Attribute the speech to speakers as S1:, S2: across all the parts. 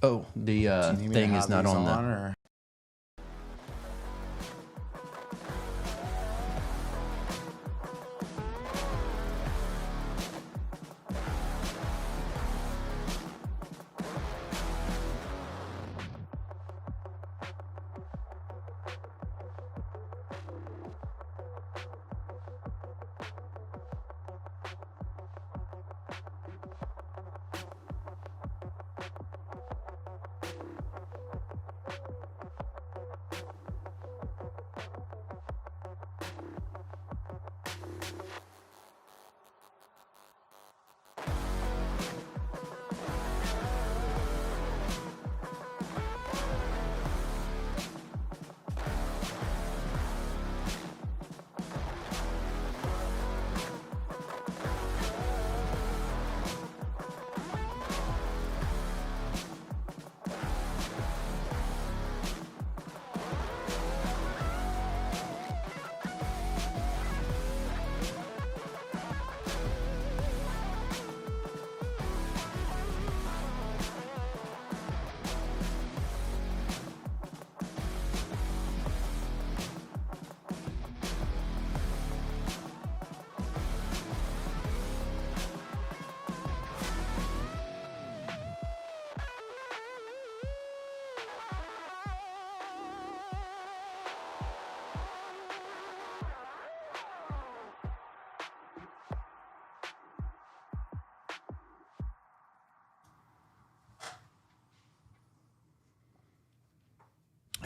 S1: Oh, the thing is not on the...
S2: Or?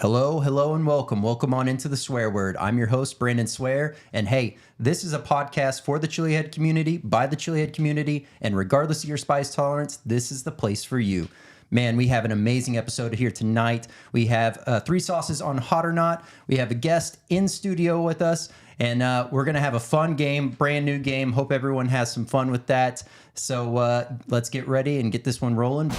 S1: Hello, and welcome. Welcome on into the Swear Word. I'm your host, Brandon Swear, and hey, this is a podcast for the Chilihead community, by the Chilihead community, and regardless of your spice tolerance, this is the place for you. Man, we have an amazing episode here tonight. We have 3 sauces on Hot or Not. We have a guest in studio with us, and we're going to have a fun game, brand new game. Hope everyone has some fun with that. So let's get ready and get this one rolling.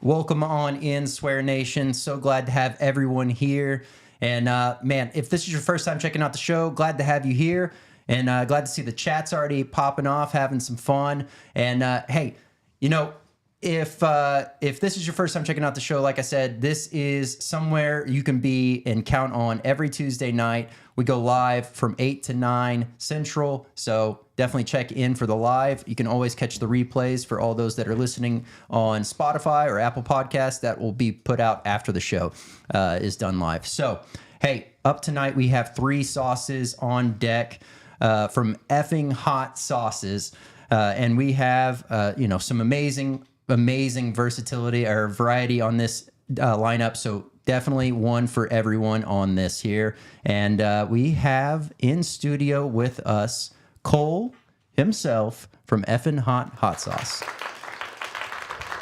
S1: Welcome on in, Swear Nation. So glad to have everyone here. And man, if this is your first time checking out the show, glad to have you here. And glad to see the chat's already popping off, having some fun. And hey, you know, if this is your first time checking out the show, like I said, this is somewhere you can be and count on every Tuesday night. We go live from 8 to 9 Central, so definitely check in for the live. You can always catch the replays for all those that are listening on Spotify or Apple Podcasts. That will be put out after the show is done live. So, hey, up tonight we have 3 sauces on deck from Fxcking Hot Sauces, and we have you know, some amazing versatility or variety on this lineup. So definitely one for everyone on this here. And we have in studio with us Cole himself from Fxcking Hot Sauce.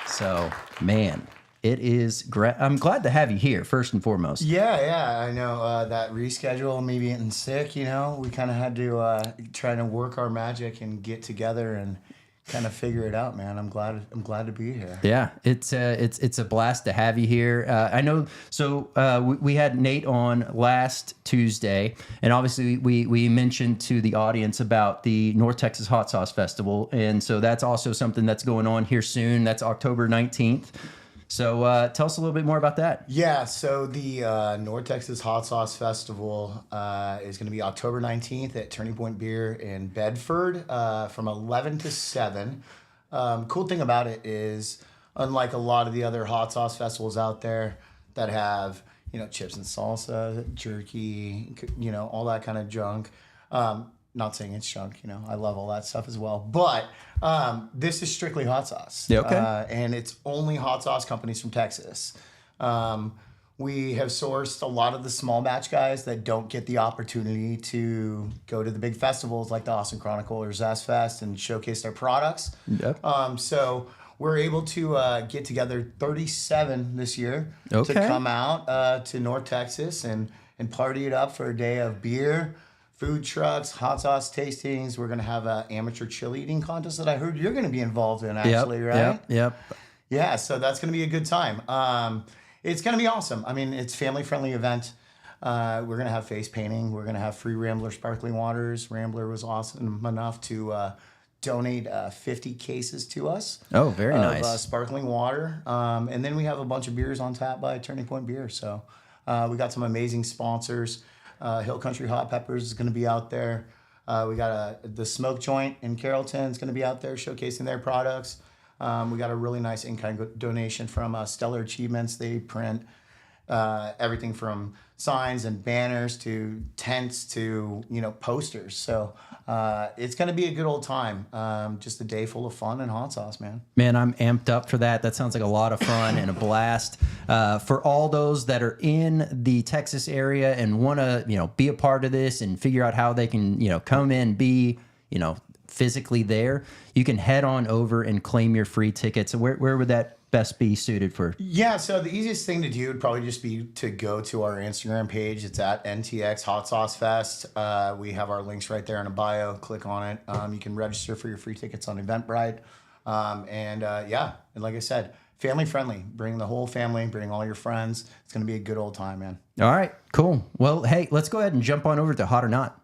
S1: So, man, it is great. I'm glad to have you here, first and foremost.
S2: Yeah. I know that reschedule, me getting sick, you know, we kind of had to try to work our magic and get together and kind of figure it out, man. I'm glad to be here.
S1: Yeah, it's a blast to have you here. I know. So we had Nate on last Tuesday, and obviously we mentioned to the audience about the North Texas Hot Sauce Festival, and so that's also something that's going on here soon. That's October 19th. So tell us a little bit more about that.
S2: Yeah, so the North Texas Hot Sauce Festival is going to be October 19th at Turning Point Beer in Bedford from 11 to 7. Cool thing about it is, unlike a lot of the other hot sauce festivals out there that have, you know, chips and salsa, jerky, you know, all that kind of junk. Not saying it's junk, you know, I love all that stuff as well. But this is strictly hot sauce.
S1: Yeah, okay.
S2: And it's only hot sauce companies from Texas. We have sourced a lot of the small batch guys that don't get the opportunity to go to the big festivals like the Austin Chronicle or Zest Fest and showcase their products.
S1: Yep.
S2: So we're able to get together 37 this year to come out to North Texas and party it up for a day of beer, food trucks, hot sauce tastings. We're going to have an amateur chili eating contest that I heard you're going to be involved in, actually, right?
S1: Yep.
S2: Yeah, so that's going to be a good time. It's going to be awesome. I mean, it's family-friendly event. We're going to have face painting. We're going to have free Rambler sparkling waters. Rambler was awesome enough to donate 50 cases to us.
S1: Oh, very nice.
S2: Sparkling water. And then we have a bunch of beers on tap by Turning Point Beer. So we got some amazing sponsors. Hill Country Hot Peppers is going to be out there. We got the Smoke Joint in Carrollton is going to be out there showcasing their products. We got a really nice in-kind donation from Stellar Achievements. They print everything from signs and banners to tents to, posters. So it's going to be a good old time. Just a day full of fun and hot sauce, man.
S1: Man, I'm amped up for that. That sounds like a lot of fun and a blast. For all those that are in the Texas area and want to, be a part of this and figure out how they can, come in, be, physically there, you can head on over and claim your free tickets. Where would that best be suited for?
S2: Yeah, so the easiest thing to do would probably just be to go to our Instagram page. It's at NTX Hot Sauce Fest. We have our links right there in a bio. Click on it. You can register for your free tickets on Eventbrite. And like I said, family friendly. Bring the whole family, bring all your friends. It's going to be a good old time, man.
S1: All right, cool. Well, hey, let's go ahead and jump on over to Hot or Not.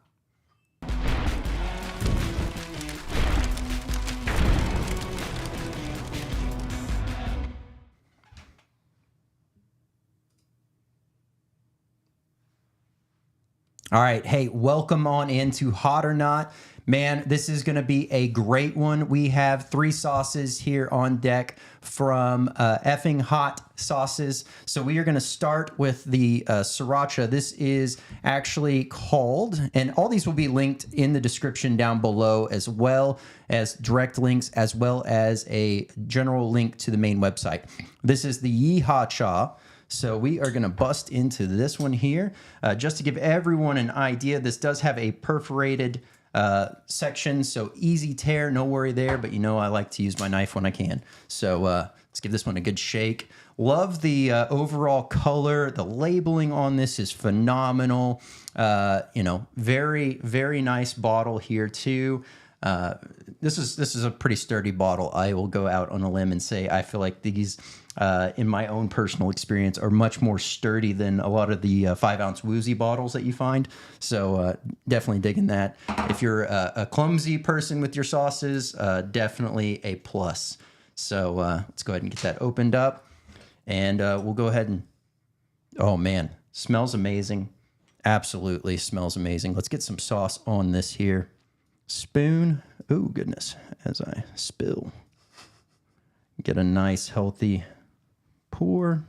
S1: All right. Hey, welcome on into Hot or Not. Man, this is going to be a great one. We have 3 sauces here on deck from Fxcking Hot Sauces. So we are going to start with the sriracha. This is actually called, and all these will be linked in the description down below, as well as direct links, as well as a general link to the main website. This is the Yeehaw Cha. So we are going to bust into this one here. Just to give everyone an idea, this does have a perforated section, so easy tear, no worry there, but I like to use my knife when I can. So let's give this one a good shake. Love the overall color. The labeling on this is phenomenal. Very, very nice bottle here too. This is a pretty sturdy bottle. I will go out on a limb and say I feel like these, in my own personal experience, are much more sturdy than a lot of the 5-ounce woozy bottles that you find. So definitely digging that. If you're a clumsy person with your sauces, definitely a plus. So let's go ahead and get that opened up, and we'll go ahead and, oh man, smells amazing. Absolutely smells amazing. Let's get some sauce on this here. Spoon. Oh goodness, as I spill. Get a nice healthy pour.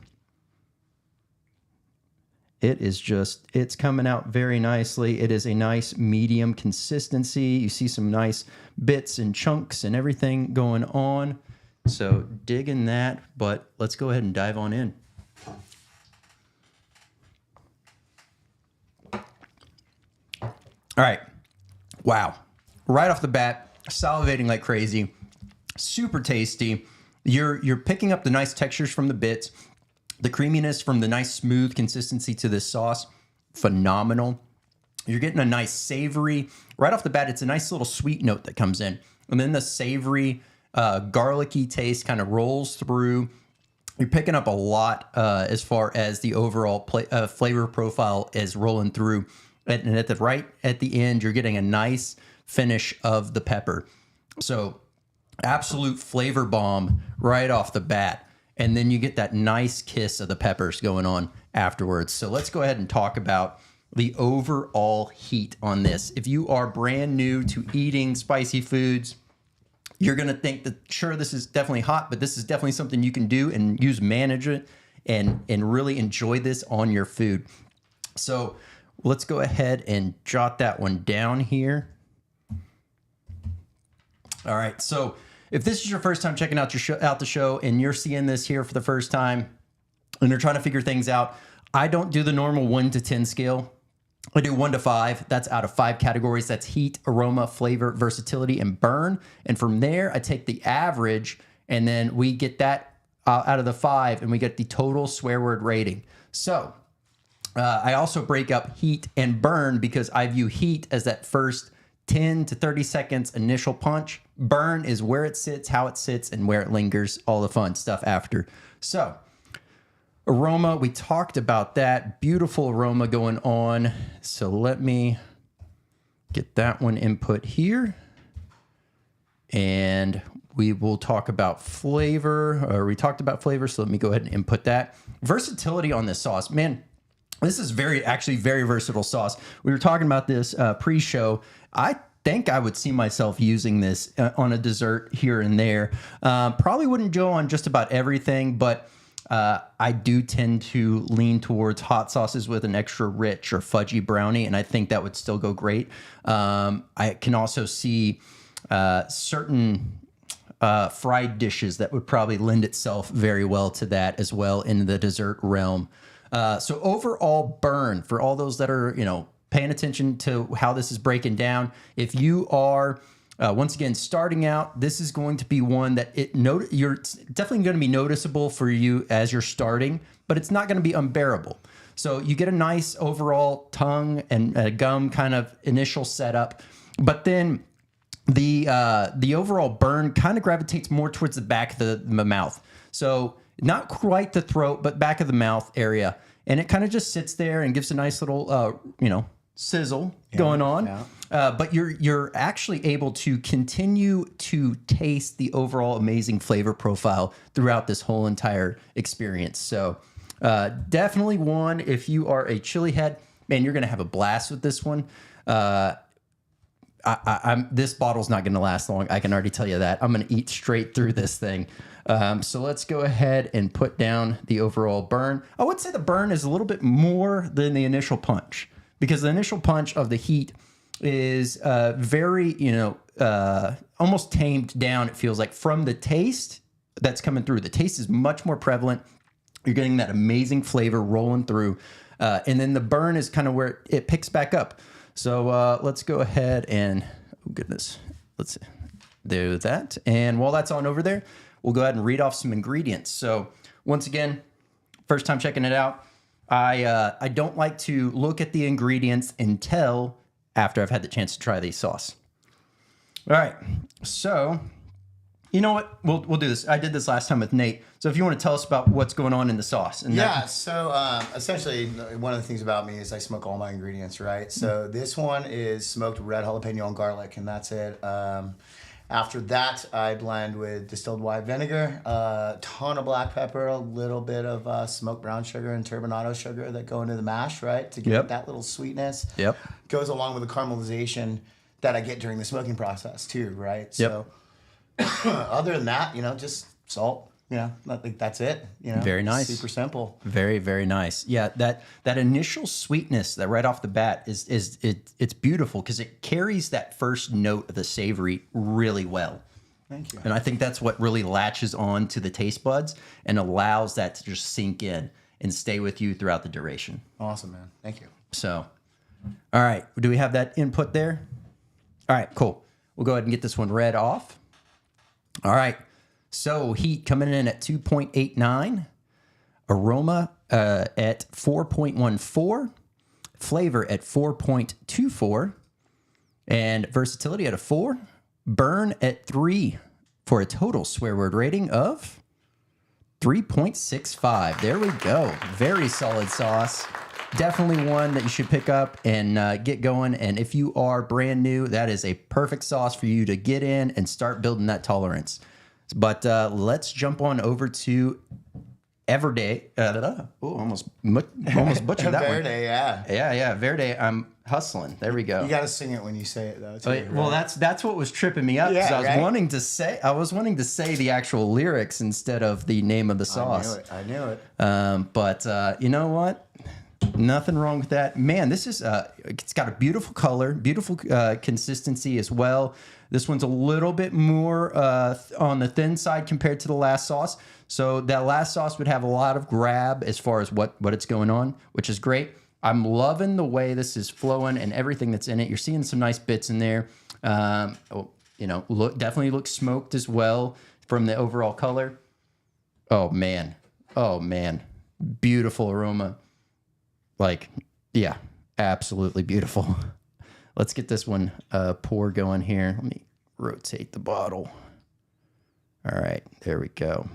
S1: It's coming out very nicely. It is a nice medium consistency. You see some nice bits and chunks and everything going on. So digging that, but let's go ahead and dive on in. All right. Wow. Right off the bat, salivating like crazy, super tasty. You're picking up the nice textures from the bits, the creaminess from the nice smooth consistency to this sauce, phenomenal. You're getting a nice savory, right off the bat, it's a nice little sweet note that comes in. And then the savory, garlicky taste kind of rolls through. You're picking up a lot as far as the overall flavor profile is rolling through. And at the end, you're getting a nice finish of the pepper. So absolute flavor bomb right off the bat. And then you get that nice kiss of the peppers going on afterwards. So let's go ahead and talk about the overall heat on this. If you are brand new to eating spicy foods, you're going to think that, sure, this is definitely hot, but this is definitely something you can do and use management and really enjoy this on your food. So let's go ahead and jot that one down here. All right, so if this is your first time checking out the show and you're seeing this here for the first time and you're trying to figure things out, I don't do the normal 1 to 10 scale. I do 1 to 5. That's out of 5 categories. That's heat, aroma, flavor, versatility, and burn. And from there, I take the average, and then we get that out of the 5, and we get the total swear word rating. So I also break up heat and burn because I view heat as that first 10 to 30 seconds initial punch. Burn is where it sits, how it sits, and where it lingers, all the fun stuff after. So, aroma, we talked about that. Beautiful aroma going on. So let me get that one input here. And we will talk about flavor, or we talked about flavor, so let me go ahead and input that. Versatility on this sauce. Man, this is actually very versatile sauce. We were talking about this pre-show. I think I would see myself using this on a dessert here and there. Probably wouldn't go on just about everything, but I do tend to lean towards hot sauces with an extra rich or fudgy brownie, and I think that would still go great. I can also see certain fried dishes that would probably lend itself very well to that as well in the dessert realm. So overall burn, for all those that are, paying attention to how this is breaking down, if you are, once again, starting out, this is going to be one that you're definitely going to be noticeable for you as you're starting, but it's not going to be unbearable. So you get a nice overall tongue and gum kind of initial setup, but then the overall burn kind of gravitates more towards the back of the mouth. So not quite the throat, but back of the mouth area. And it kind of just sits there and gives a nice little, sizzle going on. Yeah. But you're actually able to continue to taste the overall amazing flavor profile throughout this whole entire experience. So definitely one, if you are a chili head, man, you're going to have a blast with this one. This bottle's not going to last long. I can already tell you that. I'm going to eat straight through this thing. So let's go ahead and put down the overall burn. I would say the burn is a little bit more than the initial punch, because the initial punch of the heat is very, almost tamed down, it feels like, from the taste that's coming through. The taste is much more prevalent. You're getting that amazing flavor rolling through. And then the burn is kind of where it picks back up. So let's go ahead and, oh goodness, let's do that. And while that's on over there, we'll go ahead and read off some ingredients. So once again, first time checking it out, I don't like to look at the ingredients until after I've had the chance to try the sauce. All right, so you know what? We'll do this. I did this last time with Nate. So if you want to tell us about what's going on in the sauce. And
S2: so essentially one of the things about me is I smoke all my ingredients, right? So this one is smoked red jalapeno and garlic, and that's it. After that, I blend with distilled white vinegar, a ton of black pepper, a little bit of smoked brown sugar and turbinado sugar that go into the mash, right? To get that little sweetness. Yep. Goes along with the caramelization that I get during the smoking process too, right? So other than that, just salt. I think that's it.
S1: Very nice.
S2: Super simple.
S1: Very, very nice. Yeah, that initial sweetness that right off the bat it's beautiful because it carries that first note of the savory really well.
S2: Thank you.
S1: And I think that's what really latches on to the taste buds and allows that to just sink in and stay with you throughout the duration.
S2: Awesome, man. Thank you.
S1: So, all right. Do we have that input there? All right, cool. We'll go ahead and get this one read off. All right. So heat coming in at 2.89, aroma at 4.14, flavor at 4.24, and versatility at a 4, burn at 3, for a total swear word rating of 3.65. There we go. Very solid sauce. Definitely one that you should pick up and get going. And if you are brand new, that is a perfect sauce for you to get in and start building that tolerance. But let's jump on over to Everday. Almost butchered that one.
S2: Verde, yeah.
S1: Yeah, Verde. I'm hustling. There we go.
S2: You got to sing it when you say it, though. Too, right?
S1: Well, that's what was tripping me up because I was wanting to say the actual lyrics instead of the name of the sauce.
S2: I knew it.
S1: But you know what? Nothing wrong with that. Man, this is it's got a beautiful color, beautiful consistency as well. This one's a little bit more on the thin side compared to the last sauce. So that last sauce would have a lot of grab as far as what it's going on, which is great. I'm loving the way this is flowing and everything that's in it. You're seeing some nice bits in there. Definitely looks smoked as well from the overall color. Oh man, beautiful aroma. Like, yeah, absolutely beautiful. Let's get this one pour going here. Let me rotate the bottle. All right, there we go.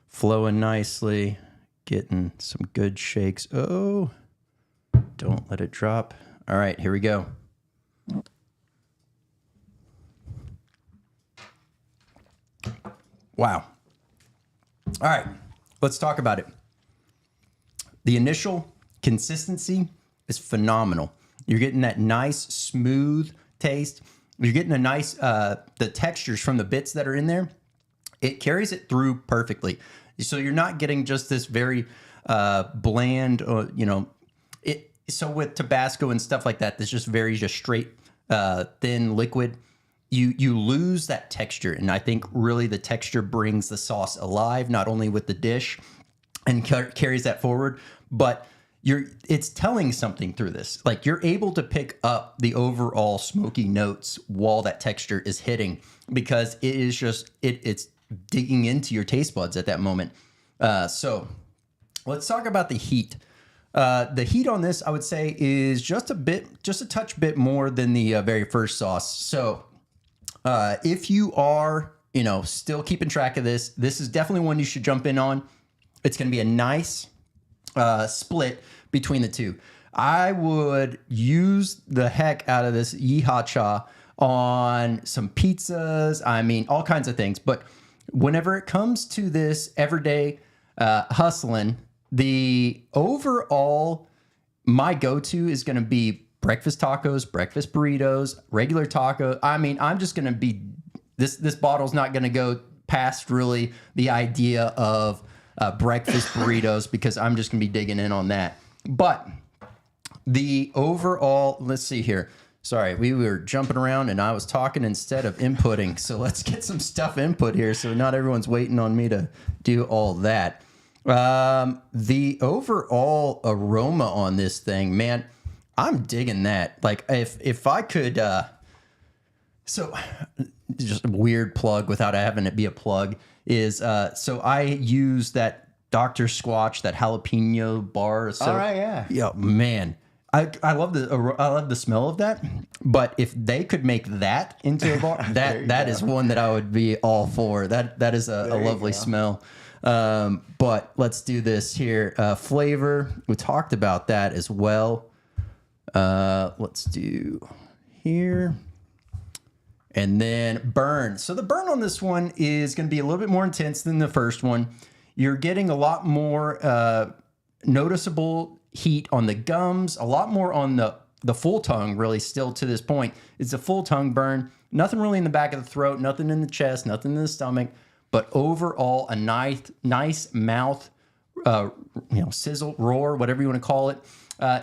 S1: Flowing nicely, getting some good shakes. Oh, don't let it drop. All right, here we go. Wow. All right, let's talk about it. The initial consistency is phenomenal. You're getting that nice, smooth taste. You're getting a nice, the textures from the bits that are in there. It carries it through perfectly. So you're not getting just this very bland, so with Tabasco and stuff like that, that's just very just straight, thin liquid. You lose that texture, and I think really the texture brings the sauce alive, not only with the dish and carries that forward, but it's telling something through this. Like, you're able to pick up the overall smoky notes while that texture is hitting, because it is just it's digging into your taste buds at that moment. So let's talk about the heat. The heat on this, I would say, is just a touch bit more than the very first sauce. So if you are, still keeping track of this is definitely one you should jump in on. It's going to be a nice split between the two. I would use the heck out of this Yeehaw Cha on some pizzas. I mean, all kinds of things. But whenever it comes to this everyday hustling, the overall, my go-to is going to be breakfast tacos, breakfast burritos, regular taco. I mean, I'm just going to be, this bottle's not going to go past really the idea of breakfast burritos, because I'm just going to be digging in on that. But the overall, let's see here. Sorry, we were jumping around and I was talking instead of inputting. So let's get some stuff input here, so not everyone's waiting on me to do all that. The overall aroma on this thing, man, I'm digging that. Like, if I could, so just a weird plug without having it be a plug is, so I use that Dr. Squatch, that jalapeno bar. So,
S2: all right, yeah.
S1: Yeah, man. I love the smell of that, but if they could make that into a bar, that is one that I would be all for. That is a lovely smell. But let's do this here. Flavor, we talked about that as well. Let's do here. And then burn. So the burn on this one is going to be a little bit more intense than the first one. You're getting a lot more noticeable heat on the gums, a lot more on the full tongue, really, still to this point. It's a full tongue burn. Nothing really in the back of the throat, nothing in the chest, nothing in the stomach, but overall a nice mouth, sizzle, roar, whatever you want to call it.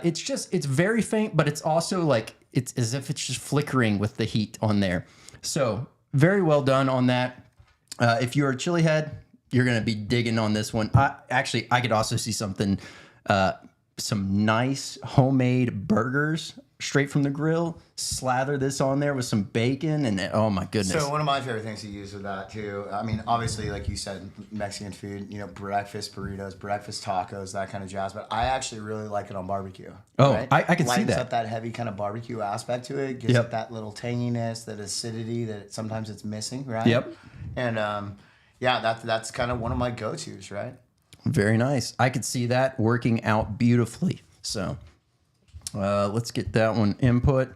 S1: It's very faint, but it's also like, it's as if it's just flickering with the heat on there. So very well done on that. If you're a chili head, you're going to be digging on this one. I could also see something, some nice homemade burgers straight from the grill. Slather this on there with some bacon, and oh my goodness.
S2: So one of my favorite things to use with that too, I mean, obviously, like you said, Mexican food, breakfast burritos, breakfast tacos, that kind of jazz. But I actually really like it on barbecue.
S1: Oh,
S2: right?
S1: I can see that.
S2: Lightens up that heavy kind of barbecue aspect to it. Gives it that little tanginess, that acidity that sometimes it's missing, right?
S1: Yep.
S2: And that's kind of one of my go-tos, right?
S1: Very nice. I could see that working out beautifully. So let's get that one input.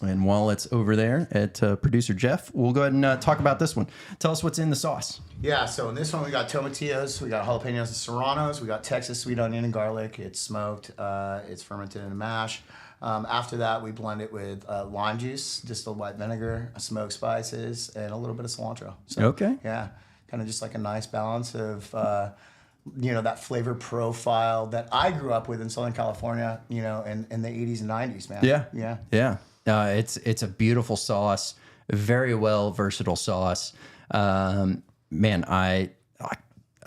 S1: And while it's over there at producer Jeff, we'll go ahead and talk about this one. Tell us what's in the sauce.
S2: Yeah, so in this one, we got tomatillos, we got jalapenos and serranos, we got Texas sweet onion and garlic. It's smoked, it's fermented in a mash. After that, we blend it with lime juice, distilled white vinegar, smoked spices, and a little bit of cilantro. So,
S1: okay.
S2: Yeah, kind of just like a nice balance of, that flavor profile that I grew up with in Southern California, in the 80s and 90s, man.
S1: Yeah. Yeah. It's a beautiful sauce, very well versatile sauce. Man, I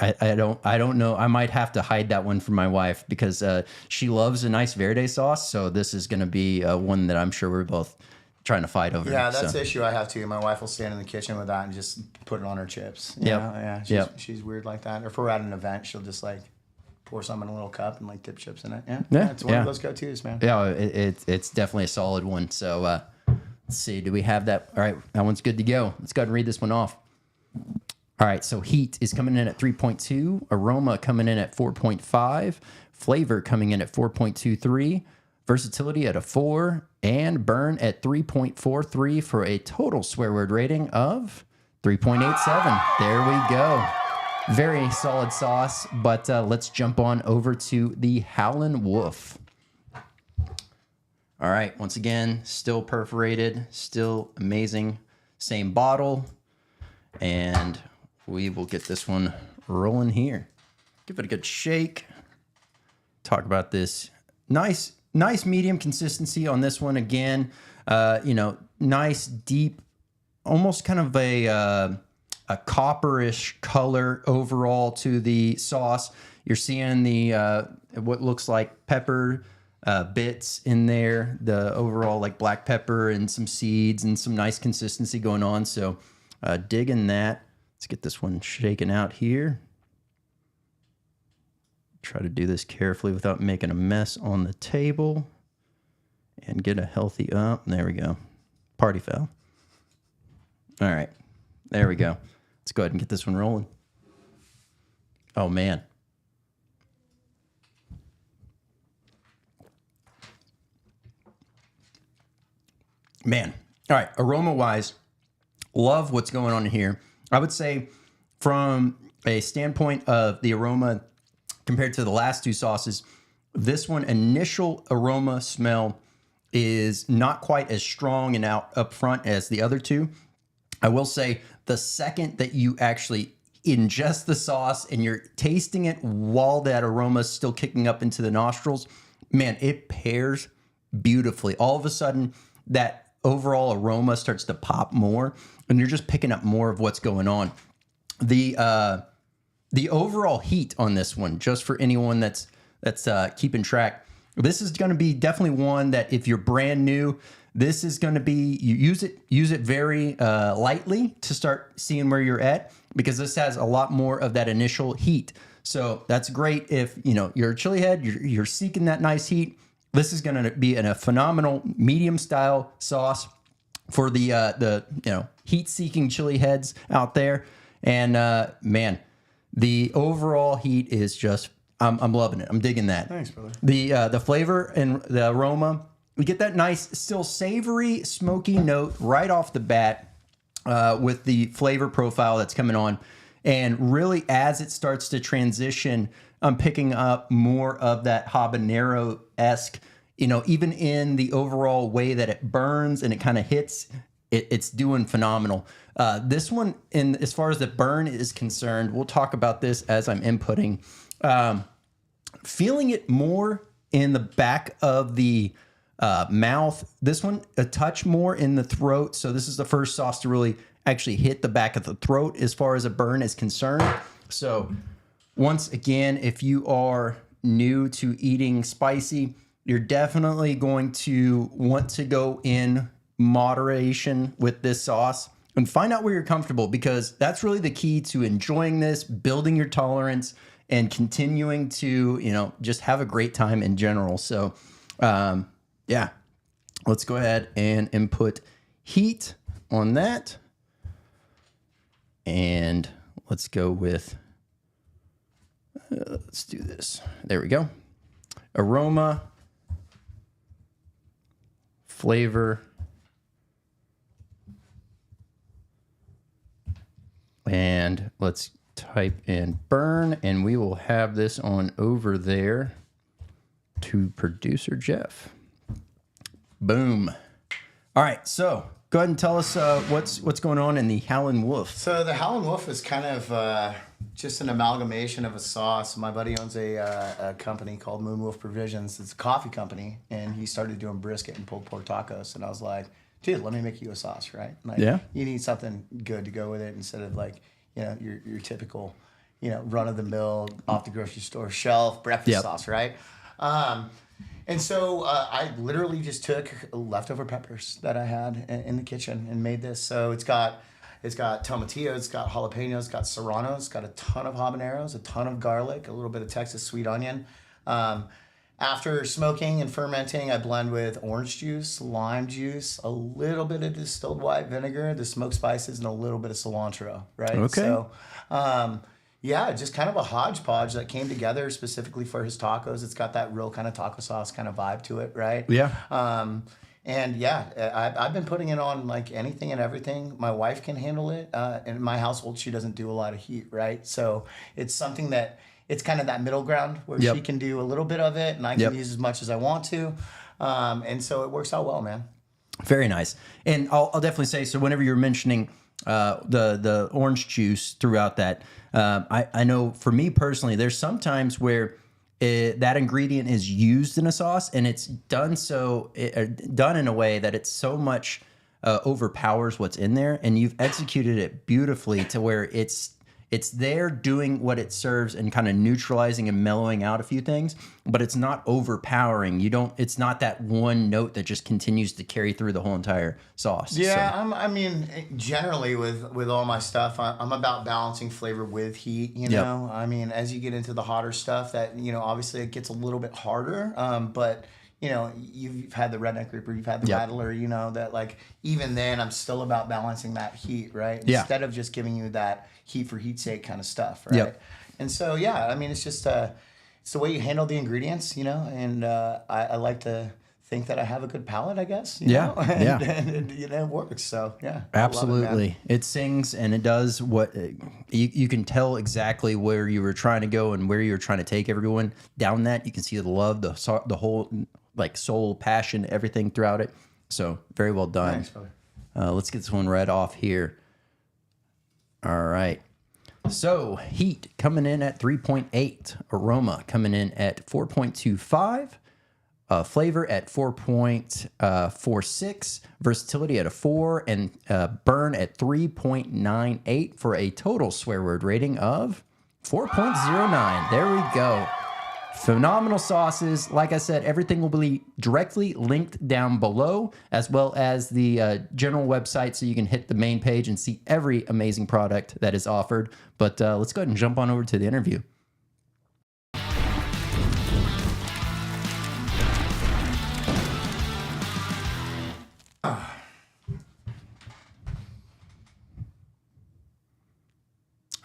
S1: don't know. I might have to hide that one from my wife, because she loves a nice verde sauce. So this is going to be one that I'm sure we're both trying to fight over.
S2: Yeah, that's the issue I have too. My wife will stand in the kitchen with that and just put it on her chips. Yeah, she's weird like that. Or if we're at an event, she'll just like pour some in a little cup and like dip chips in it. Yeah,
S1: Yeah,
S2: it's one of those go-tos, man.
S1: Yeah, it's definitely a solid one. So let's see, do we have that? All right, that one's good to go. Let's go ahead and read this one off. All right, so heat is coming in at 3.2, aroma coming in at 4.5, flavor coming in at 4.23, versatility at a 4, and burn at 3.43 for a total swear word rating of 3.87. There we go. Very solid sauce, but let's jump on over to the Howlin' Wolf. All right, once again, still perforated, still amazing. Same bottle, and we will get this one rolling here. Give it a good shake. Talk about this. Nice medium consistency on this one. Again, nice, deep, almost kind of a copperish color overall to the sauce. You're seeing the what looks like pepper bits in there, the overall like black pepper and some seeds and some nice consistency going on. So digging that. Let's get this one shaken out here. Try to do this carefully without making a mess on the table. And get a healthy up. There we go. Party foul. All right. There we go. Let's go ahead and get this one rolling. Oh, man. Man. All right. Aroma-wise, love what's going on here. I would say from a standpoint of the aroma compared to the last two sauces, this one initial aroma smell is not quite as strong and out up front as the other two. I will say the second that you actually ingest the sauce and you're tasting it while that aroma is still kicking up into the nostrils, man, it pairs beautifully. All of a sudden, that overall aroma starts to pop more, and you're just picking up more of what's going on. The overall heat on this one, just for anyone that's keeping track, this is going to be definitely one that if you're brand new, this is going to be, you use it very lightly to start seeing where you're at, because this has a lot more of that initial heat. So that's great if you're a chili head, you're seeking that nice heat. This is going to be a phenomenal medium style sauce for the heat-seeking chili heads out there. And man, the overall heat is just, I'm loving it. I'm digging that.
S2: Thanks, brother.
S1: The flavor and the aroma, we get that nice, still savory, smoky note right off the bat with the flavor profile that's coming on. And really, as it starts to transition, I'm picking up more of that habanero-esque, even in the overall way that it burns and it kind of hits, it's doing phenomenal. This one, as far as the burn is concerned, we'll talk about this as I'm inputting. Feeling it more in the back of the mouth. This one, a touch more in the throat. So this is the first sauce to really actually hit the back of the throat as far as a burn is concerned. So once again, if you are new to eating spicy, you're definitely going to want to go in moderation with this sauce and find out where you're comfortable, because that's really the key to enjoying this, building your tolerance, and continuing to, just have a great time in general. So, yeah, let's go ahead and input heat on that. And let's go with, let's do this. There we go. Aroma, flavor, and let's type in burn, and we will have this on over there to producer Jeff. Boom. All right, so go ahead and tell us what's going on in the Howlin' Wolf.
S2: So the Howlin' Wolf is kind of just an amalgamation of a sauce. My buddy owns a company called Moulton of Fxcking Provisions. It's a coffee company, and he started doing brisket and pulled pork tacos. And I was like, dude, let me make you a sauce, right? Like,
S1: yeah.
S2: You need something good to go with it instead of like, your typical, run of the mill off the grocery store shelf breakfast sauce, right? And so I literally just took leftover peppers that I had in the kitchen and made this. So it's got It's got tomatillos, it's got jalapenos, it's got serranos, it's got a ton of habaneros, a ton of garlic, a little bit of Texas sweet onion. After smoking and fermenting, I blend with orange juice, lime juice, a little bit of distilled white vinegar, the smoked spices, and a little bit of cilantro, right?
S1: Okay.
S2: So, yeah, just kind of a hodgepodge that came together specifically for his tacos. It's got that real kind of taco sauce kind of vibe to it, right?
S1: Yeah.
S2: And yeah, I've been putting it on like anything and everything. My wife can handle it. In my household, she doesn't do a lot of heat, right? So it's something that it's kind of that middle ground where
S1: Yep.
S2: she can do a little bit of it and I can
S1: Yep.
S2: use as much as I want to. And so it works out well, man.
S1: Very nice. And I'll definitely say, so whenever you're mentioning the orange juice throughout that, I know for me personally, there's sometimes where that ingredient is used in a sauce and it's done done in a way that it's so much overpowers what's in there, and you've executed it beautifully to where it's there doing what it serves and kind of neutralizing and mellowing out a few things, but it's not overpowering. It's not that one note that just continues to carry through the whole entire sauce.
S2: Yeah,
S1: So,
S2: I mean, generally with all my stuff, I'm about balancing flavor with heat. You
S1: Yep.
S2: know, I mean, as you get into the hotter stuff, that obviously it gets a little bit harder. But you've had the redneck reaper, you've had the
S1: Yep.
S2: rattler. That like even then, I'm still about balancing that heat, right?
S1: Yeah.
S2: Instead of just giving you that heat for heat's sake kind of stuff, right?
S1: Yep.
S2: And so yeah, I mean, it's just it's the way you handle the ingredients, and I like to think that I have a good palate, I guess.
S1: Yeah, yeah.
S2: And it works. So yeah, I love it, man.
S1: absolutely. It sings and it does what you can tell exactly where you were trying to go and where you were trying to take everyone down that. You can see the love, the whole like soul, passion, everything throughout it. So very well done.
S2: Thanks, brother.
S1: Let's get this one read off here. All right. So heat coming in at 3.8, aroma coming in at 4.25, flavor at 4.46, versatility at a 4, and burn at 3.98 for a total swear word rating of 4.09. There we go. Phenomenal sauces. Like I said, everything will be directly linked down below, as well as the general website, so you can hit the main page and see every amazing product that is offered. But let's go ahead and jump on over to the interview. All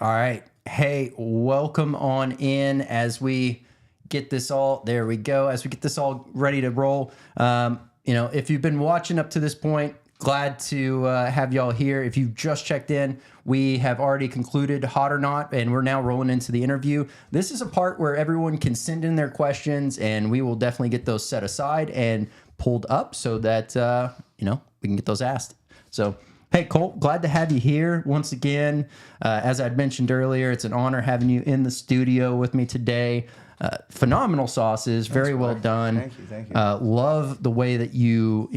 S1: right. Hey, welcome on in as we get this all, there we go, as we get this all ready to roll. If you've been watching up to this point, glad to have y'all here. If you've just checked in, we have already concluded Hot or Not, and we're now rolling into the interview. This is a part where everyone can send in their questions, and we will definitely get those set aside and pulled up so that, we can get those asked. So, hey, Colt, glad to have you here once again. As I'd mentioned earlier, it's an honor having you in the studio with me today. Phenomenal sauces, very well done.
S2: Thank you.
S1: Love the way that you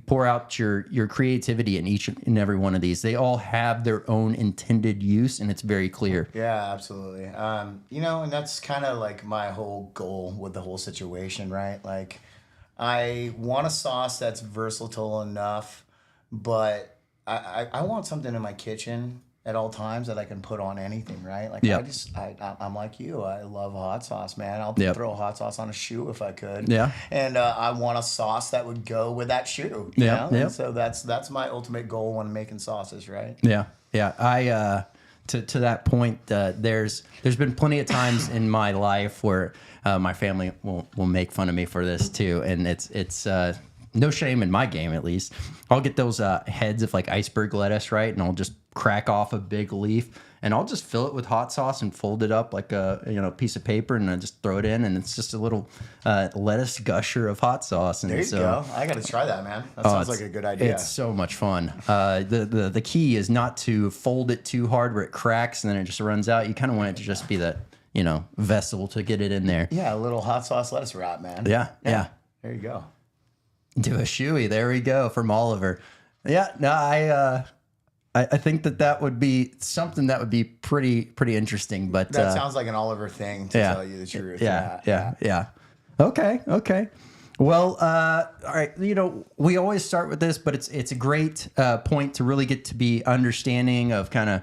S1: pour out your creativity in each and every one of these. They all have their own intended use, and it's very clear.
S2: Yeah, absolutely. And that's kind of like my whole goal with the whole situation, right? Like, I want a sauce that's versatile enough, but I want something in my kitchen at all times that I can put on anything, right? Like,
S1: Yep.
S2: I'm like you. I love hot sauce, man. I'll
S1: Yep.
S2: throw hot sauce on a shoe if I could.
S1: Yeah.
S2: And I want a sauce that would go with that shoe. You
S1: Yeah,
S2: know?
S1: yeah.
S2: And so that's my ultimate goal when making sauces, right?
S1: Yeah. I to that point, there's been plenty of times in my life where my family will make fun of me for this too, and it's no shame in my game, at least. I'll get those heads of like iceberg lettuce, right, and I'll just crack off a big leaf, and I'll just fill it with hot sauce and fold it up like a piece of paper, and I just throw it in, and it's just a little lettuce gusher of hot sauce. And
S2: There you go. I got to try that, man. That sounds like a good idea.
S1: It's so much fun. The key is not to fold it too hard where it cracks and then it just runs out. You kind of want it to just be that vessel to get it in there.
S2: Yeah, a little hot sauce lettuce wrap, man.
S1: Yeah.
S2: There you go.
S1: Do a shoey. There we go from Oliver. Yeah, no, I think that would be something that would be pretty interesting. But
S2: That sounds like an Oliver thing, to tell you the truth.
S1: Yeah. Okay. Well, all right. We always start with this, but it's a great point to really get to be understanding of kind of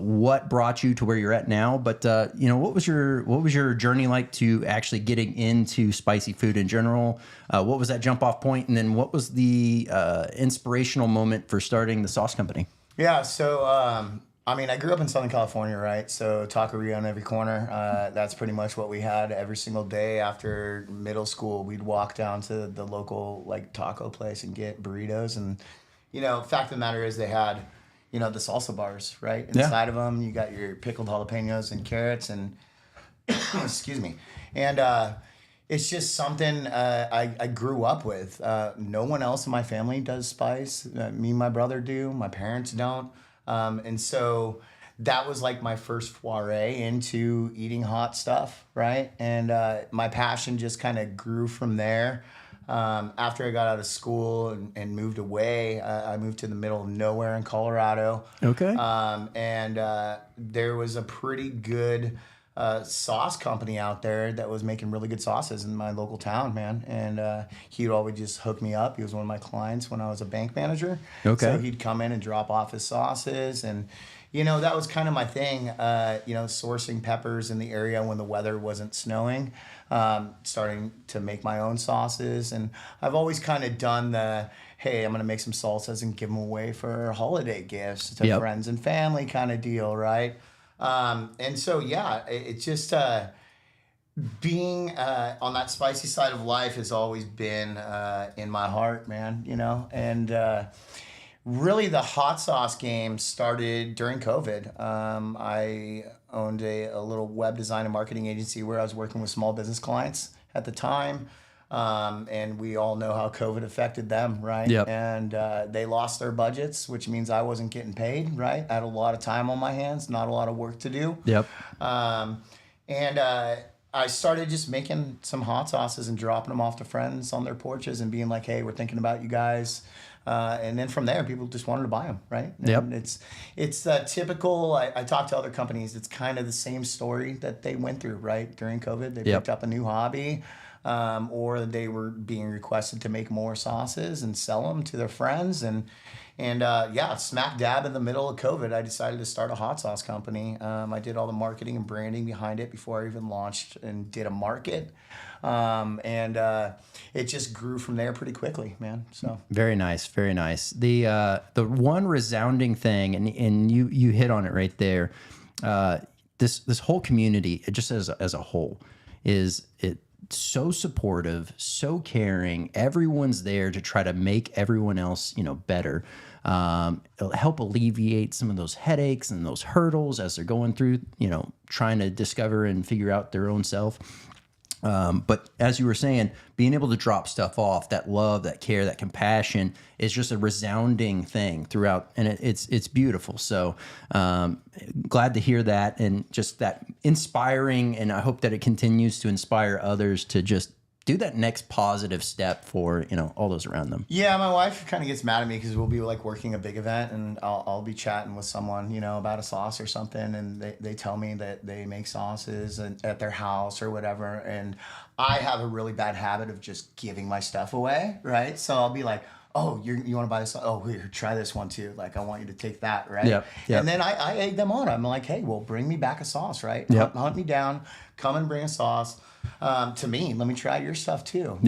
S1: what brought you to where you're at now. But what was your journey like to actually getting into spicy food in general? What was that jump off point, and then what was the inspirational moment for starting the sauce company?
S2: Yeah, so I grew up in Southern California, right? So taqueria on every corner. That's pretty much what we had every single day after middle school. We'd walk down to the local taco place and get burritos. And fact of the matter is they had the salsa bars right inside of them. You got your pickled jalapenos and carrots and excuse me, and it's just something I grew up with. No one else in my family does spice. Me and my brother do. My parents don't. And so that was like my first foray into eating hot stuff, right? And my passion just kind of grew from there. After I got out of school and moved away, I moved to the middle of nowhere in Colorado.
S1: Okay.
S2: And there was a pretty good sauce company out there that was making really good sauces in my local town, man. And he'd always just hook me up. He was one of my clients when I was a bank manager.
S1: Okay.
S2: So he'd come in and drop off his sauces. And, that was kind of my thing, sourcing peppers in the area when the weather wasn't snowing, starting to make my own sauces. And I've always kind of done hey, I'm going to make some salsas and give them away for holiday gifts to friends and family kind of deal, right? And so, yeah, it's just being on that spicy side of life has always been in my heart, man, and really the hot sauce game started during COVID. I owned a little web design and marketing agency where I was working with small business clients at the time. And we all know how COVID affected them, right?
S1: Yep.
S2: And they lost their budgets, which means I wasn't getting paid, right? I had a lot of time on my hands, not a lot of work to do.
S1: Yep.
S2: And I started just making some hot sauces and dropping them off to friends on their porches and being like, hey, we're thinking about you guys. And then from there, people just wanted to buy them, right?
S1: Yep.
S2: And it's typical. I talk to other companies. It's kind of the same story that they went through, right? During COVID, they picked up a new hobby. Or they were being requested to make more sauces and sell them to their friends. And smack dab in the middle of COVID, I decided to start a hot sauce company. I did all the marketing and branding behind it before I even launched and did a market. It just grew from there pretty quickly, man. So
S1: very nice, very nice. The one resounding thing, and you hit on it right there. This whole community, it just as a whole, is so supportive, so caring. Everyone's there to try to make everyone else, better. It'll help alleviate some of those headaches and those hurdles as they're going through, trying to discover and figure out their own self. But as you were saying, being able to drop stuff off, that love, that care, that compassion is just a resounding thing throughout, and it's beautiful. So glad to hear that, and just that inspiring, and I hope that it continues to inspire others to just do that next positive step for all those around them.
S2: Yeah, my wife kind of gets mad at me because we'll be working a big event, and I'll be chatting with someone about a sauce or something, and they tell me that they make sauces at their house or whatever, and I have a really bad habit of just giving my stuff away, right? So I'll be like, oh, you want to buy this? Oh, here, try this one too. I want you to take that, right?
S1: Yep.
S2: And then I egg them on. I'm like, hey, well, bring me back a sauce, right?
S1: Yep.
S2: Hunt me down, come and bring a sauce to me. Let me try your stuff too,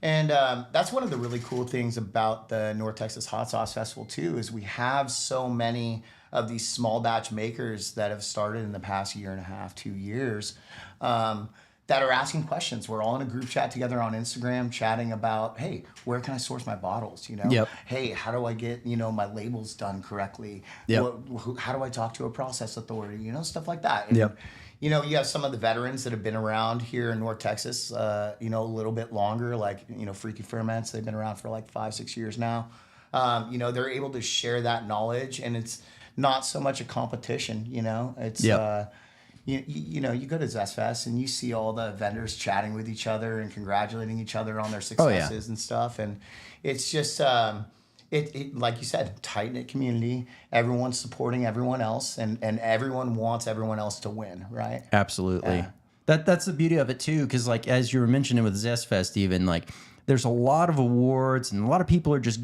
S2: And that's one of the really cool things about the North Texas Hot Sauce Festival too, is we have so many of these small batch makers that have started in the past year and a half, 2 years, that are asking questions. We're all in a group chat together on Instagram, chatting about, hey, where can I source my bottles? Hey, how do I get my labels done correctly? How do I talk to a process authority? Stuff like that. And, you have some of the veterans that have been around here in North Texas, a little bit longer, Freaky Ferments. They've been around for 5-6 years now. They're able to share that knowledge, and it's not so much a competition. It's you go to Zest Fest and you see all the vendors chatting with each other and congratulating each other on their successes and stuff, and it's just it like you said, tight-knit community. Everyone's supporting everyone else, and everyone wants everyone else to win, right?
S1: Absolutely. That's the beauty of it too, because like as you were mentioning with Zest Fest, even like there's a lot of awards and a lot of people are just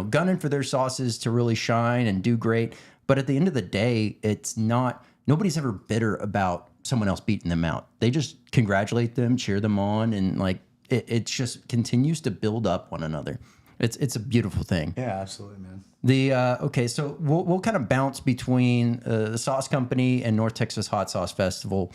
S1: gunning for their sauces to really shine and do great. But at the end of the day, it's not. Nobody's ever bitter about someone else beating them out. They just congratulate them, cheer them on, and like it just continues to build up one another. It's a beautiful thing.
S2: Yeah, absolutely, man.
S1: Okay, so we'll kind of bounce between the Sauce Company and North Texas Hot Sauce Festival.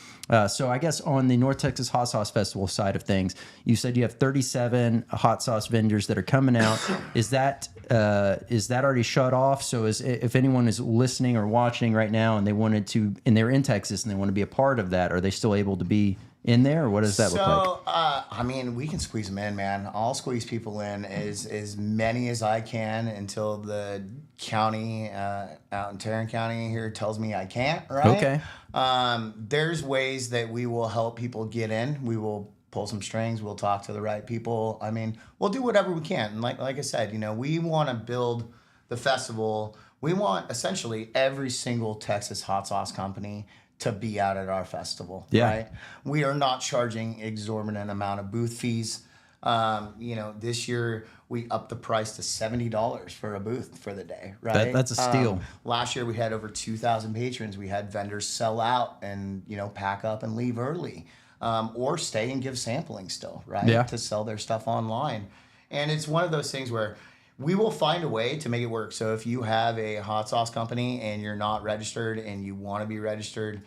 S1: So I guess on the North Texas Hot Sauce Festival side of things, you said you have 37 hot sauce vendors that are coming out. Is that already shut off? So if anyone is listening or watching right now and they wanted to, and they're in Texas and they want to be a part of that, are they still able to be in there, or what does that look like?
S2: I mean, we can squeeze them in, man. I'll squeeze people in as many as I can until the county out in Tarrant County here tells me I can't, right?
S1: Okay.
S2: There's ways that we will help people get in. We will pull some strings. We'll talk to the right people. I mean, we'll do whatever we can. And like I said, we want to build the festival. We want essentially every single Texas hot sauce company to be out at our festival, right? We are not charging exorbitant amount of booth fees. This year we upped the price to $70 for a booth for the day, right?
S1: That's a steal.
S2: Last year we had over 2,000 patrons. We had vendors sell out and pack up and leave early, or stay and give sampling still, right?
S1: Yeah.
S2: To sell their stuff online, and it's one of those things where we will find a way to make it work. So if you have a hot sauce company and you're not registered and you want to be registered,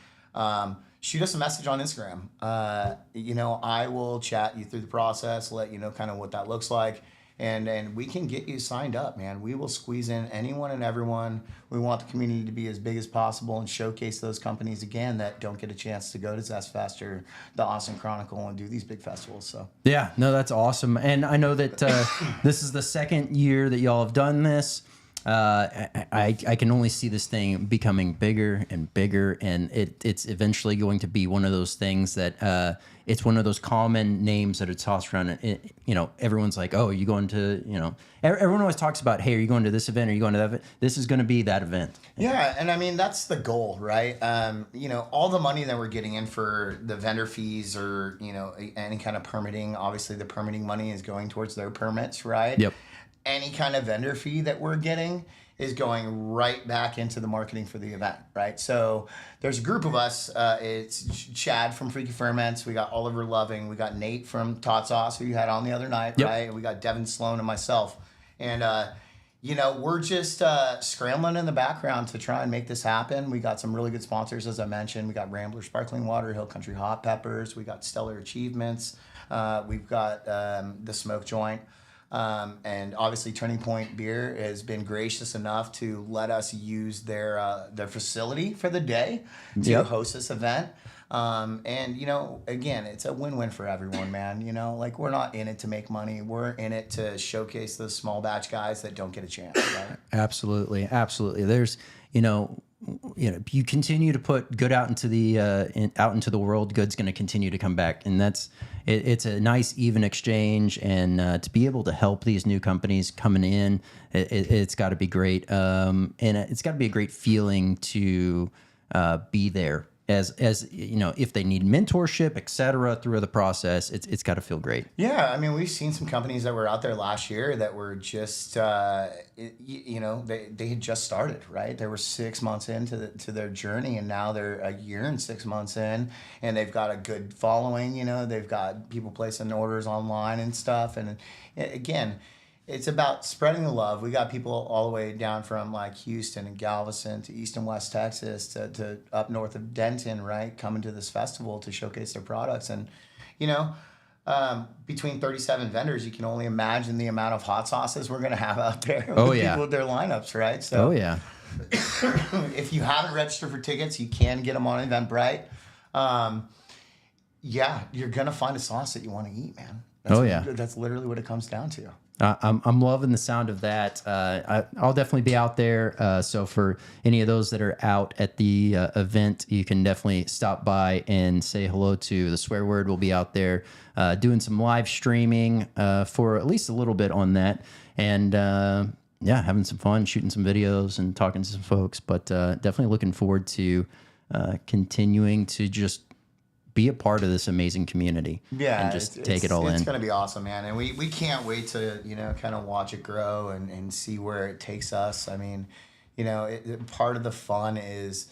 S2: shoot us a message on Instagram. I will chat you through the process, let you know kind of what that looks like. And we can get you signed up, man. We will squeeze in anyone and everyone. We want the community to be as big as possible and showcase those companies again that don't get a chance to go to Zest Fest or the Austin Chronicle and do these big festivals. So
S1: yeah, no, that's awesome. And I know that this is the second year that y'all have done this. I can only see this thing becoming bigger and bigger, and it's eventually going to be one of those things that it's one of those common names that are tossed around. Everyone's like, "Oh, are you going to?" Everyone always talks about, "Hey, are you going to this event? Are you going to that event?" This is going to be that event.
S2: Yeah, and I mean that's the goal, right? All the money that we're getting in for the vendor fees or any kind of permitting. Obviously, the permitting money is going towards their permits, right?
S1: Yep.
S2: Any kind of vendor fee that we're getting is going right back into the marketing for the event, right? So there's a group of us. It's Chad from Freaky Ferments. We got Oliver Loving. We got Nate from Hot Sauce, who you had on the other night,
S1: yep.
S2: right? We got Devin Sloan and myself. And, we're just scrambling in the background to try and make this happen. We got some really good sponsors, as I mentioned. We got Rambler Sparkling Water, Hill Country Hot Peppers. We got Stellar Achievements. We've got the Smoke Joint. And obviously Turning Point Beer has been gracious enough to let us use their facility for the day to host this event. Again, it's a win-win for everyone, man. We're not in it to make money. We're in it to showcase those small batch guys that don't get a chance, right?
S1: Absolutely. Absolutely. There's, you continue to put good out into the world, good's going to continue to come back. And it's a nice, even exchange. And to be able to help these new companies coming in, it's got to be great. And it's got to be a great feeling to be there. As if they need mentorship, et cetera, through the process, it's got to feel great.
S2: Yeah, I mean, we've seen some companies that were out there last year that were just, they had just started, right? They were 6 months into their journey, and now they're a year and 6 months in, and they've got a good following. They've got people placing orders online and stuff, and again, it's about spreading the love. We got people all the way down from like Houston and Galveston to East and West Texas to up north of Denton, right? Coming to this festival to showcase their products. And, between 37 vendors, you can only imagine the amount of hot sauces we're going to have out there with people with their lineups, right? So, if you haven't registered for tickets, you can get them on Eventbrite. You're going to find a sauce that you want to eat, man. That's literally what it comes down to.
S1: I'm loving the sound of that. I'll definitely be out there. So for any of those that are out at the event, you can definitely stop by and say hello to the Swear Word. We'll be out there doing some live streaming for at least a little bit on that. And having some fun, shooting some videos and talking to some folks. But definitely looking forward to continuing to just be a part of this amazing community.
S2: Yeah,
S1: and just take it all in.
S2: It's going to be awesome, man. And we can't wait to, kind of watch it grow and see where it takes us. I mean, part of the fun is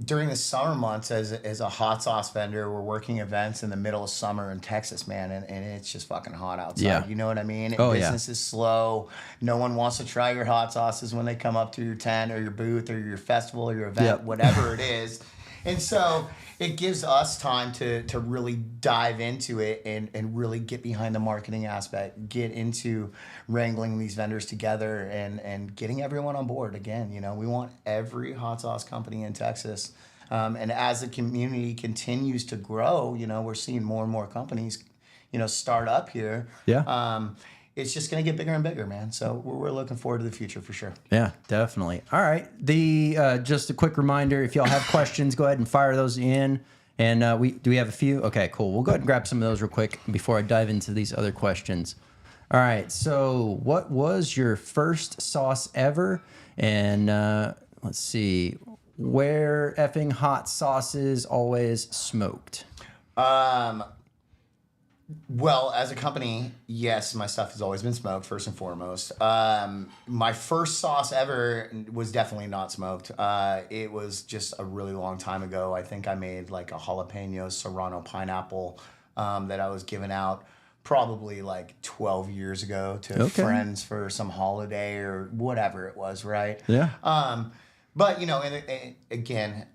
S2: during the summer months as a hot sauce vendor, we're working events in the middle of summer in Texas, man, and it's just fucking hot outside.
S1: Yeah.
S2: You know what I mean?
S1: Oh,
S2: business is slow. No one wants to try your hot sauces when they come up to your tent or your booth or your festival or your event, whatever it is. And so it gives us time to really dive into it and really get behind the marketing aspect, get into wrangling these vendors together and getting everyone on board. Again, we want every hot sauce company in Texas. And as the community continues to grow, we're seeing more and more companies, start up here.
S1: Yeah.
S2: It's just going to get bigger and bigger, man. So we're looking forward to the future for sure.
S1: Yeah, definitely. All right. Just a quick reminder, if y'all have questions, go ahead and fire those in. And do we have a few? Okay, cool. We'll go ahead and grab some of those real quick before I dive into these other questions. All right. So what was your first sauce ever? And let's see, where Fxcking Hot Sauces always smoked?
S2: Well, as a company, yes, my stuff has always been smoked, first and foremost. My first sauce ever was definitely not smoked. It was just a really long time ago. I think I made like a jalapeno serrano pineapple that I was giving out probably like 12 years ago to friends for some holiday or whatever it was, right?
S1: Yeah.
S2: But, and again,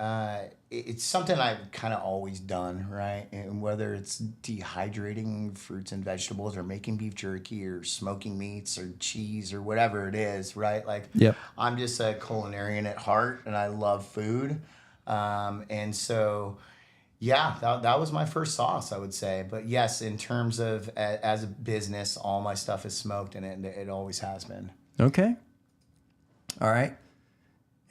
S2: it's something I've kind of always done, right? And whether it's dehydrating fruits and vegetables or making beef jerky or smoking meats or cheese or whatever it is, right? Like, I'm just a culinarian at heart and I love food. And so, yeah, that was my first sauce, I would say. But yes, in terms of as a business, all my stuff is smoked and it always has been.
S1: Okay. All right.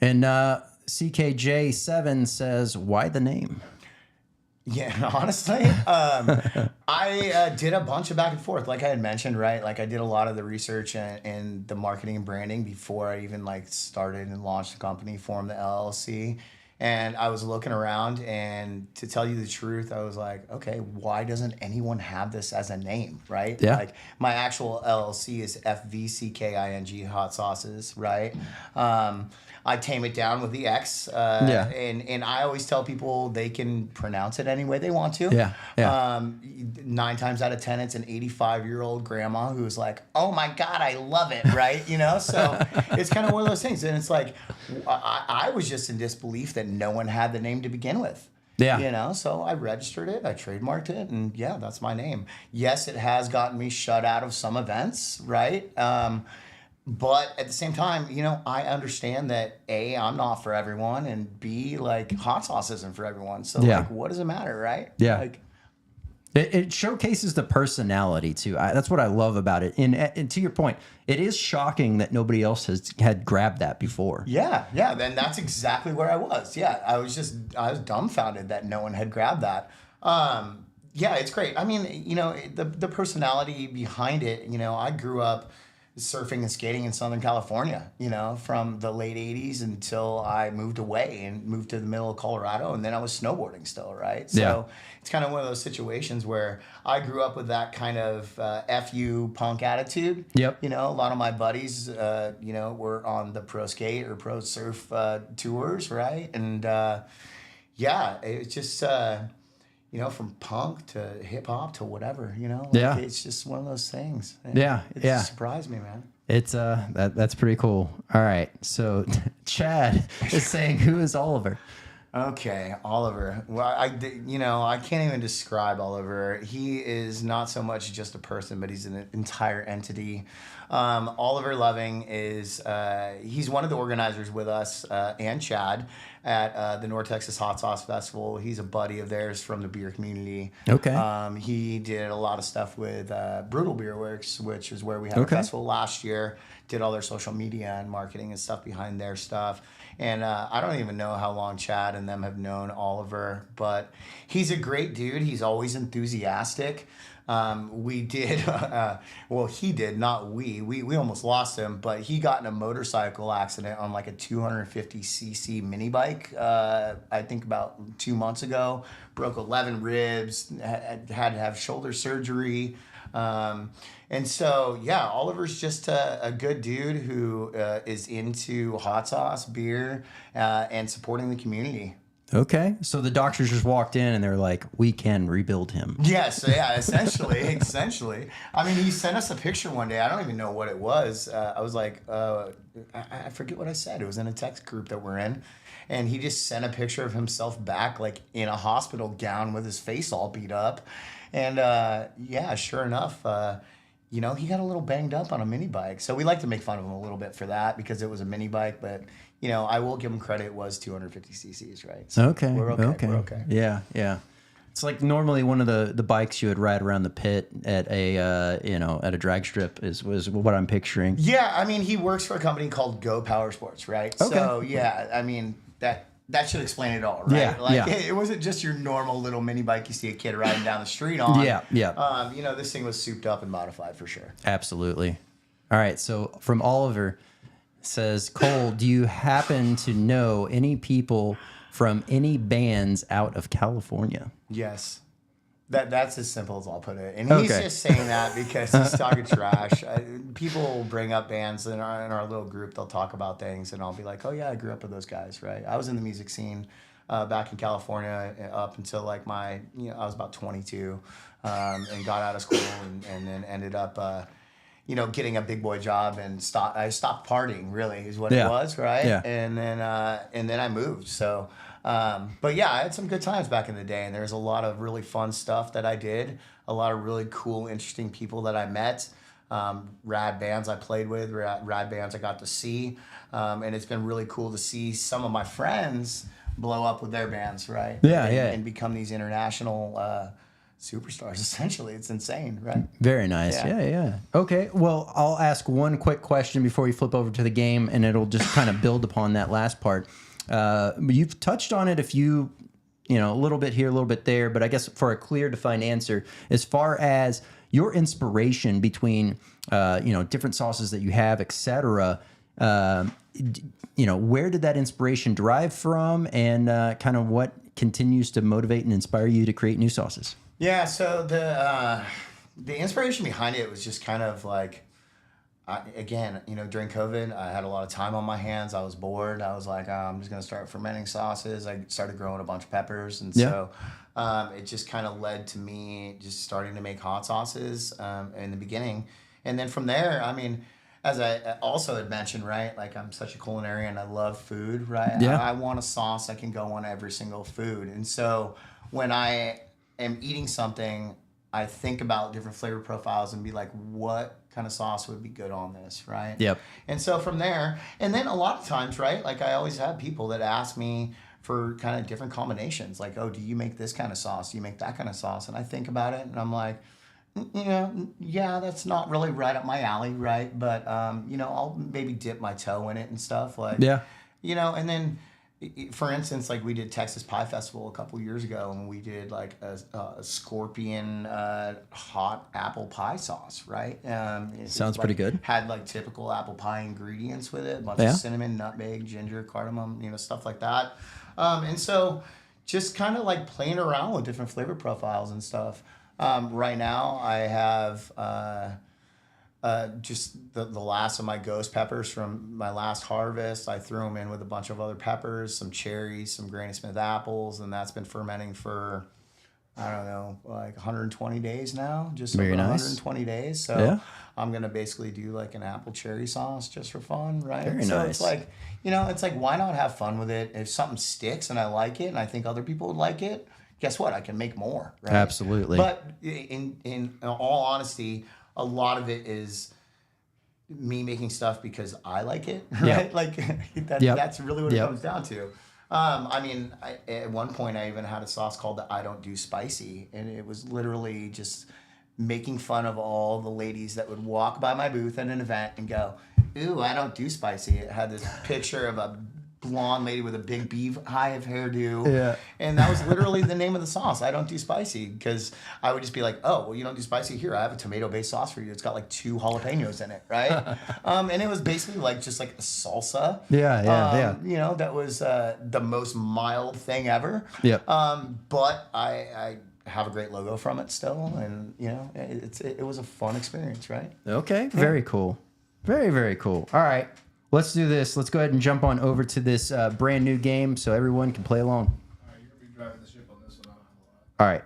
S1: And CKJ7 says, why the name?
S2: Yeah, honestly, I did a bunch of back and forth, like I had mentioned, right? Like I did a lot of the research and the marketing and branding before I even like started and launched the company, formed the LLC. And I was looking around, and to tell you the truth, I was like, okay, why doesn't anyone have this as a name, right?
S1: Yeah.
S2: Like my actual LLC is Fxcking Hot Sauces, right? I tame it down with the X, and I always tell people they can pronounce it any way they want to.
S1: Yeah.
S2: 9 times out of 10, it's an 85-year-old grandma who's like, "Oh my God, I love it!" Right? So it's kind of one of those things, and it's like I was just in disbelief that no one had the name to begin with.
S1: Yeah.
S2: So I registered it, I trademarked it, and yeah, that's my name. Yes, it has gotten me shut out of some events, right? But at the same time, I understand that A, I'm not for everyone, and B, like hot sauce isn't for everyone. So like, what does it matter, right?
S1: Yeah.
S2: Like,
S1: it showcases the personality too. That's what I love about it. And to your point, it is shocking that nobody else had grabbed that before.
S2: Yeah. Then that's exactly where I was. Yeah, I was dumbfounded that no one had grabbed that. Yeah, it's great. I mean, the personality behind it. I grew up surfing and skating in Southern California, from the late 80s until I moved away and moved to the middle of Colorado, and then I was snowboarding still, right? So it's kind of one of those situations where I grew up with that kind of FU punk attitude.
S1: Yep.
S2: A lot of my buddies, were on the pro skate or pro surf tours, right? And it's just... from punk to hip hop to whatever, it's just one of those things. And it surprised me, man.
S1: It's that's pretty cool. All right. So Chad is saying, who is Oliver?
S2: Okay, Oliver. Well, I can't even describe Oliver. He is not so much just a person, but he's an entire entity. Oliver Loving is he's one of the organizers with us and Chad at the North Texas Hot Sauce Festival. He's a buddy of theirs from the beer community.
S1: Okay.
S2: He did a lot of stuff with Brutal Beer Works, which is where we had our festival last year. Did all their social media and marketing and stuff behind their stuff. And I don't even know how long Chad and them have known Oliver, but he's a great dude. He's always enthusiastic. We did, well, he did, not we. We almost lost him, but he got in a motorcycle accident on like a 250cc mini bike, I think about 2 months ago. Broke 11 ribs, had to have shoulder surgery. And so, yeah, Oliver's just a good dude who is into hot sauce, beer, and supporting the community.
S1: Okay. So the doctors just walked in and they're like, we can rebuild him.
S2: Yes, yeah, essentially. I mean, he sent us a picture one day. I don't even know what it was. I was like, I forget what I said. It was in a text group that we're in. And he just sent a picture of himself back, like in a hospital gown with his face all beat up. And yeah, sure enough, he got a little banged up on a mini bike. So we like to make fun of him a little bit for that because it was a mini bike. But, I will give him credit. It was 250 cc's, right? So
S1: Okay.
S2: We're okay. We're okay.
S1: Yeah. Yeah. It's like normally one of the bikes you would ride around the pit at a drag strip was what I'm picturing.
S2: Yeah. I mean, he works for a company called Go Power Sports, right?
S1: Okay.
S2: So, yeah, I mean, that should explain it all, right?
S1: Yeah,
S2: It wasn't just your normal little mini bike you see a kid riding down the street on.
S1: Yeah.
S2: This thing was souped up and modified for sure.
S1: Absolutely. All right. So from Oliver says, Cole, do you happen to know any people from any bands out of California?
S2: Yes. That's as simple as I'll put it. And he's just saying that because he's talking trash. People will bring up bands in our little group. They'll talk about things, and I'll be like, oh, yeah, I grew up with those guys, right? I was in the music scene back in California up until like I was about 22 and got out of school and then ended up, getting a big boy job and I stopped partying, really, is what it was, right?
S1: Yeah.
S2: And then I moved, so... but yeah, I had some good times back in the day, and there's a lot of really fun stuff that I did, a lot of really cool, interesting people that I met, rad bands I played with, rad bands I got to see, and it's been really cool to see some of my friends blow up with their bands, right? And become these international superstars, essentially. It's insane, right?
S1: Very nice. Yeah. Okay, well, I'll ask one quick question before we flip over to the game, and it'll just kind of build upon that last part. You've touched on it a little bit here, a little bit there, but I guess for a clear, defined answer, as far as your inspiration between, different sauces that you have, etc., where did that inspiration derive from, and kind of what continues to motivate and inspire you to create new sauces?
S2: Yeah, so the inspiration behind it was just kind of like, during COVID, I had a lot of time on my hands. I was bored. I was like, I'm just going to start fermenting sauces. I started growing a bunch of peppers. And so it just kind of led to me just starting to make hot sauces in the beginning. And then from there, I mean, as I also had mentioned, right, like I'm such a culinarian. I love food, right?
S1: Yeah.
S2: I want a sauce that can go on every single food. And so when I am eating something, I think about different flavor profiles and be like, what kind of sauce would be good on this, right?
S1: Yep.
S2: And so from there, and then a lot of times, right, like I always have people that ask me for kind of different combinations, like, oh, do you make this kind of sauce? Do you make that kind of sauce? And I think about it and I'm like, yeah, that's not really right up my alley, right? But, I'll maybe dip my toe in it and stuff, like, and then, for instance, like we did Texas Pie Festival a couple years ago, and we did like a scorpion hot apple pie sauce, right?
S1: Sounds pretty good.
S2: Had like typical apple pie ingredients with it, a bunch of cinnamon, nutmeg, ginger, cardamom, stuff like that. And so just kind of like playing around with different flavor profiles and stuff. Right now I have just the last of my ghost peppers from my last harvest. I threw them in with a bunch of other peppers, some cherries, some Granny Smith apples, and that's been fermenting for, I don't know, like 120 days now, just over 120 days. So I'm going to basically do like an apple cherry sauce just for fun, right?
S1: Very
S2: so
S1: nice.
S2: It's like, it's like, why not have fun with it? If something sticks and I like it and I think other people would like it, guess what? I can make more, right?
S1: Absolutely.
S2: But in all honesty, a lot of it is me making stuff because I like it, right? Like that's really what it comes down to. At one point I even had a sauce called the I Don't Do Spicy, and it was literally just making fun of all the ladies that would walk by my booth at an event and go, ooh, I don't do spicy. It had this picture of a blonde lady with a big beehive hairdo.
S1: Yeah.
S2: And that was literally the name of the sauce. I don't do spicy because I would just be like, oh, well, you don't do spicy? Here, I have a tomato-based sauce for you. It's got like 2 jalapenos in it, right? And it was basically like just like a salsa.
S1: Yeah.
S2: You know, that was the most mild thing ever.
S1: Yep.
S2: But I have a great logo from it still, and you know, it was a fun experience, right?
S1: Okay, very cool. Very, very cool. All right, let's do this. Let's go ahead and jump on over to this brand new game so everyone can play along.
S3: All right, you're going to be driving the ship on this one.
S1: All right.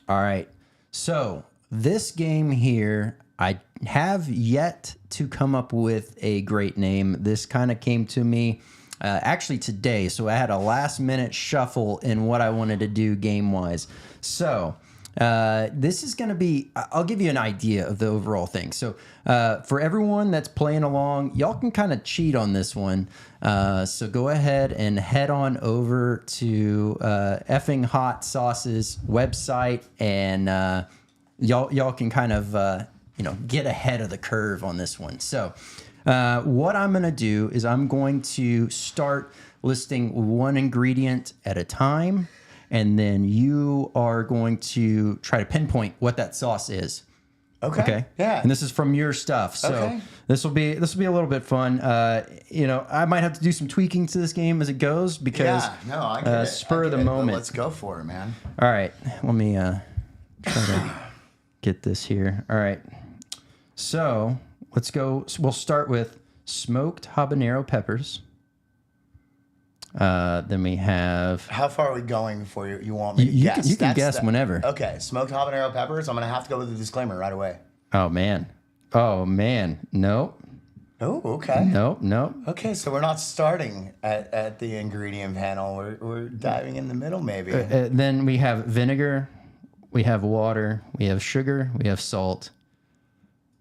S1: All right. So this game here, I have yet to come up with a great name. This kind of came to me actually today. So I had a last minute shuffle in what I wanted to do game wise. So this is going to be, I'll give you an idea of the overall thing. So for everyone that's playing along, y'all can kind of cheat on this one. So go ahead and head on over to Fxcking Hot Sauces website, and y'all can kind of get ahead of the curve on this one. So what I'm going to do is I'm going to start listing one ingredient at a time, and then you are going to try to pinpoint what that sauce is.
S2: Okay. Yeah.
S1: And this is from your stuff. So this will be a little bit fun. I might have to do some tweaking to this game as it goes because
S2: I get it.
S1: spur of the moment.
S2: Let's go for it, man.
S1: All right. Let me try to get this here. All right. So let's go. We'll start with smoked habanero peppers. Then we have.
S2: How far are we going before you want me to guess?
S1: You can guess whenever.
S2: Okay, smoked habanero peppers. I'm gonna have to go with the disclaimer right away.
S1: Oh man. Nope.
S2: Oh, okay.
S1: Nope.
S2: Okay, so we're not starting at the ingredient panel. We're diving in the middle, maybe.
S1: Then we have vinegar. We have water. We have sugar. We have salt.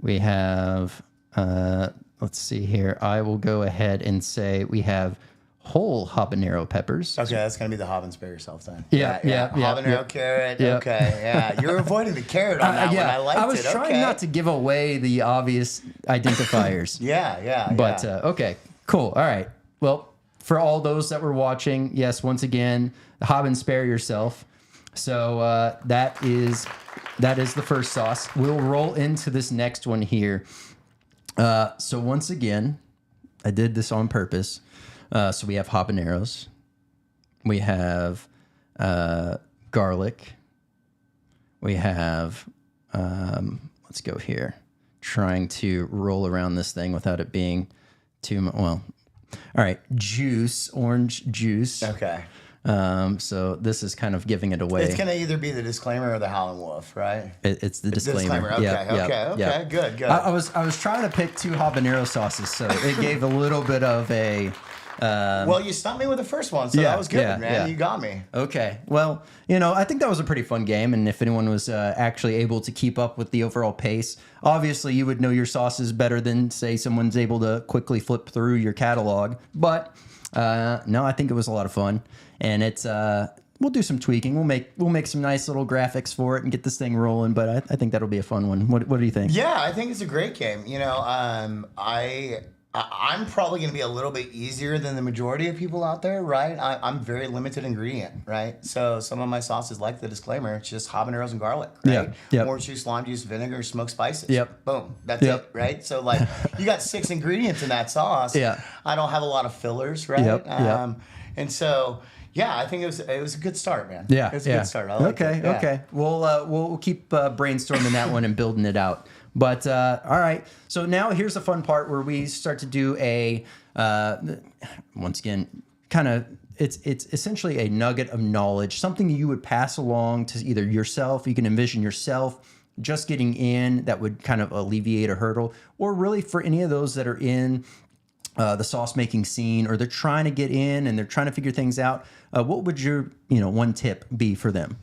S1: We have. Let's see here. I will go ahead and say we have whole habanero peppers.
S2: Okay, that's gonna be the hab and spare yourself then.
S1: Yeah.
S2: Habanero carrot.
S1: Yeah.
S2: Okay, yeah. You're avoiding the carrot on that one. I liked it.
S1: I was trying not to give away the obvious identifiers.
S2: Yeah.
S1: But okay, cool. All right. Well, for all those that were watching, yes, once again, hab and spare yourself. So that is the first sauce. We'll roll into this next one here. So once again, I did this on purpose. So we have habaneros, we have garlic, we have, let's go here, trying to roll around this thing without it being too much, well, all right, orange juice.
S2: Okay.
S1: So this is kind of giving it away.
S2: It's going to either be the disclaimer or the Howlin' Wolf, right?
S1: It's the disclaimer.
S2: Okay, good.
S1: I was trying to pick 2 habanero sauces, so it gave a little bit of a...
S2: well, you stumped me with the first one, so that was good, man.
S1: Yeah.
S2: You got me.
S1: Okay. Well, I think that was a pretty fun game, and if anyone was actually able to keep up with the overall pace, obviously you would know your sauces better than, say, someone's able to quickly flip through your catalog. But no, I think it was a lot of fun, and it's we'll do some tweaking. We'll make some nice little graphics for it and get this thing rolling. But I think that'll be a fun one. What do you think?
S2: Yeah, I think it's a great game. I'm probably going to be a little bit easier than the majority of people out there, right? I'm very limited ingredient, right? So some of my sauces, like the disclaimer, it's just habaneros and garlic, right?
S1: Yep.
S2: Orange juice, lime juice, vinegar, smoked spices.
S1: Yep.
S2: Boom. That's it, right? So like you got 6 ingredients in that sauce.
S1: Yeah.
S2: I don't have a lot of fillers, right?
S1: Yep.
S2: And so yeah, I think it was a good start, man.
S1: Yeah.
S2: It was a good start. I liked it. Yeah.
S1: Okay. We'll keep brainstorming that one and building it out. But all right, so now here's the fun part where we start to do a once again kind of it's essentially a nugget of knowledge, something you would pass along to either yourself. You can envision yourself just getting in that would kind of alleviate a hurdle, or really for any of those that are in the sauce making scene, or they're trying to get in and they're trying to figure things out. What would your one tip be for them?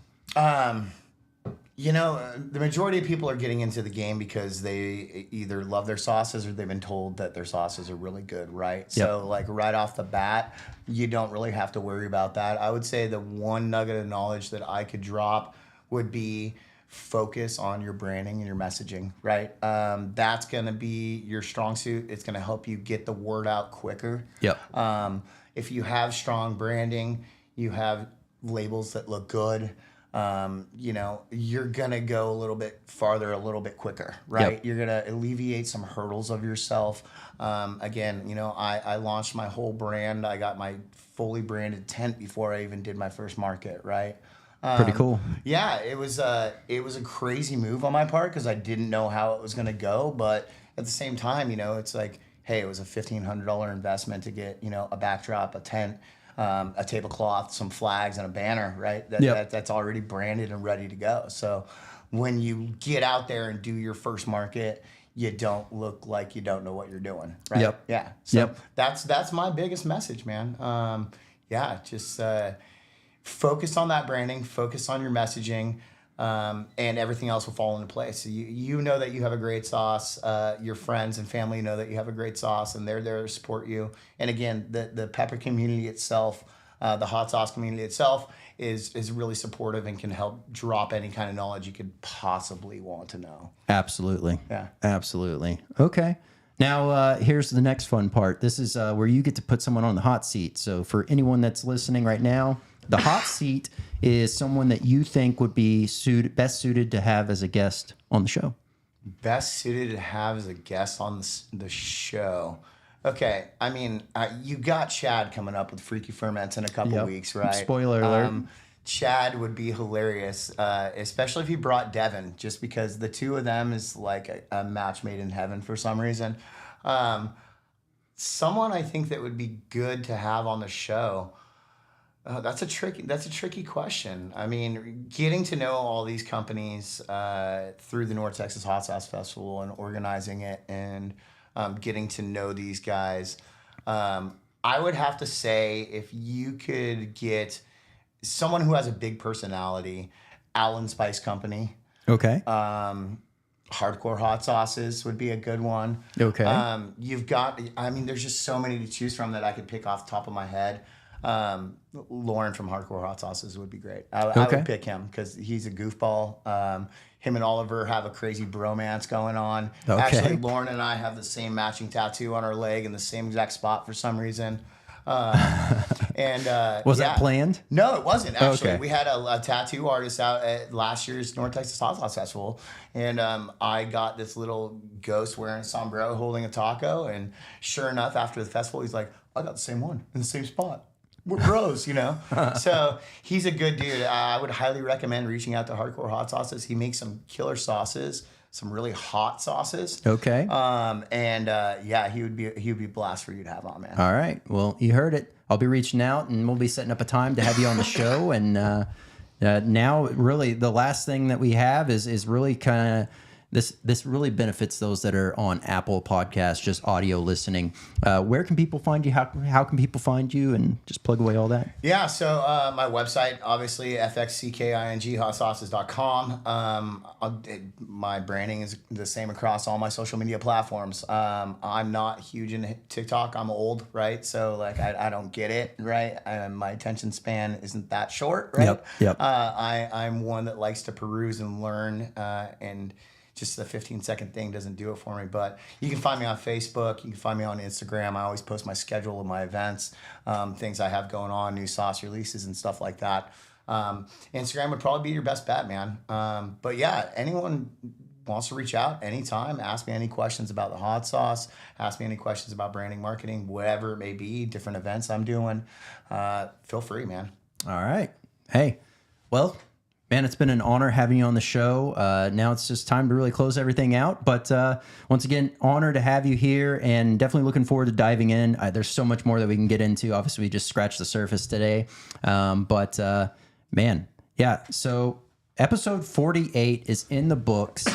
S2: The majority of people are getting into the game because they either love their sauces or they've been told that their sauces are really good, right?
S1: Yep.
S2: So, like, right off the bat, you don't really have to worry about that. I would say the one nugget of knowledge that I could drop would be focus on your branding and your messaging, right? That's going to be your strong suit. It's going to help you get the word out quicker.
S1: Yep.
S2: If you have strong branding, you have labels that look good, you're going to go a little bit farther, a little bit quicker, right?
S1: Yep.
S2: You're going to alleviate some hurdles of yourself. I launched my whole brand. I got my fully branded tent before I even did my first market, right?
S1: Pretty cool.
S2: Yeah, it was a crazy move on my part because I didn't know how it was going to go. But at the same time, it's like, hey, it was a $1,500 investment to get, a backdrop, a tent, a tablecloth, some flags, and a banner, right? That's already branded and ready to go. So when you get out there and do your first market, you don't look like you don't know what you're doing, right?
S1: Yep.
S2: Yeah. So
S1: Yep.
S2: that's my biggest message, man. Just focus on that branding, focus on your messaging, and everything else will fall into place. So you know that you have a great sauce. Your friends and family know that you have a great sauce, and they're there to support you. And again, the pepper community itself, the hot sauce community itself, is really supportive and can help drop any kind of knowledge you could possibly want to know.
S1: Absolutely.
S2: Yeah.
S1: Absolutely. Okay. Now, here's the next fun part. This is where you get to put someone on the hot seat. So for anyone that's listening right now, the hot seat is someone that you think would be best suited to have as a guest on the show.
S2: Best suited to have as a guest on the show. Okay, I mean, you got Chad coming up with Freaky Ferments in a couple weeks, right?
S1: Spoiler alert.
S2: Chad would be hilarious, especially if he brought Devin, just because the two of them is like a match made in heaven for some reason. Someone I think that would be good to have on the show. That's a tricky question. I mean, getting to know all these companies through the North Texas Hot Sauce Festival and organizing it and getting to know these guys, I would have to say if you could get someone who has a big personality, Allen Spice Company.
S1: Okay.
S2: Hardcore Hot Sauces would be a good one.
S1: Okay.
S2: There's just so many to choose from that I could pick off the top of my head. Lauren from Hardcore Hot Sauces would be great. I would pick him because he's a goofball. Him and Oliver have a crazy bromance going on.
S1: Okay.
S2: Actually, Lauren and I have the same matching tattoo on our leg in the same exact spot for some reason.
S1: Was that planned?
S2: No, it wasn't. Actually,
S1: Okay.
S2: we had a tattoo artist out at last year's North Texas Hot Sauce Festival, and I got this little ghost wearing a sombrero holding a taco, and sure enough, after the festival, he's like, "I got the same one in the same spot. We're bros," So he's a good dude. I would highly recommend reaching out to Hardcore Hot Sauces. He makes some killer sauces, some really hot sauces.
S1: Okay.
S2: He would be a blast for you to have on, man.
S1: All right. Well, you heard it. I'll be reaching out, and we'll be setting up a time to have you on the show. And now, really, the last thing that we have is really kind of this really benefits those that are on Apple Podcasts, just audio listening. Where can people find you? How can people find you? And just plug away all that.
S2: Yeah, so my website, obviously, fxckinghotsauces.com. My branding is the same across all my social media platforms. I'm not huge in TikTok. I'm old, right? So, like, I don't get it, right? My attention span isn't that short, right?
S1: Yep.
S2: I'm one that likes to peruse and learn, and just the 15-second thing doesn't do it for me. But you can find me on Facebook. You can find me on Instagram. I always post my schedule of my events, things I have going on, new sauce releases and stuff like that. Instagram would probably be your best bet, man. But yeah, anyone wants to reach out anytime, ask me any questions about the hot sauce, ask me any questions about branding, marketing, whatever it may be, different events I'm doing. Feel free, man.
S1: All right. Hey, well, man, it's been an honor having you on the show. Now it's just time to really close everything out. But once again, honor to have you here, and definitely looking forward to diving in. There's so much more that we can get into. Obviously, we just scratched the surface today. Man, yeah. So episode 48 is in the books,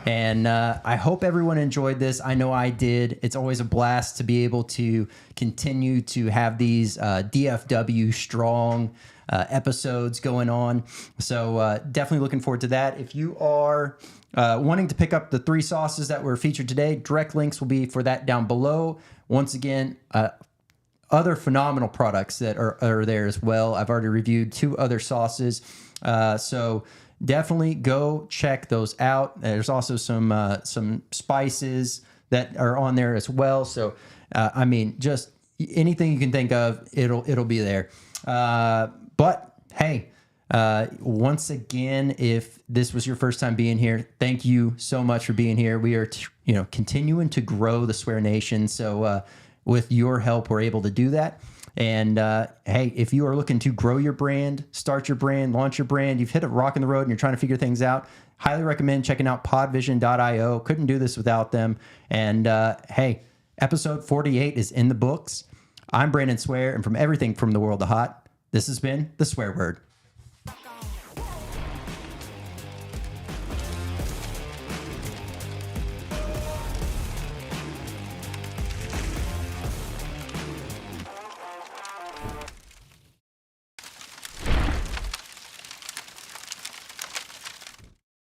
S1: and I hope everyone enjoyed this. I know I did. It's always a blast to be able to continue to have these DFW strong episodes going on. So definitely looking forward to that. If you are wanting to pick up the 3 sauces that were featured today, direct links will be for that down below. Once again, other phenomenal products that are there as well. I've already reviewed 2 other sauces. So definitely go check those out. There's also some spices that are on there as well. So, I mean, just anything you can think of, it'll be there. But hey, once again, if this was your first time being here, thank you so much for being here. We are, continuing to grow the Swear Nation. So, with your help, we're able to do that. And hey, if you are looking to grow your brand, start your brand, launch your brand, you've hit a rock in the road and you're trying to figure things out, highly recommend checking out podvision.io. Couldn't do this without them. And hey, episode 48 is in the books. I'm Brandon Swear, and from everything from the world of hot, this has been The Swear Word.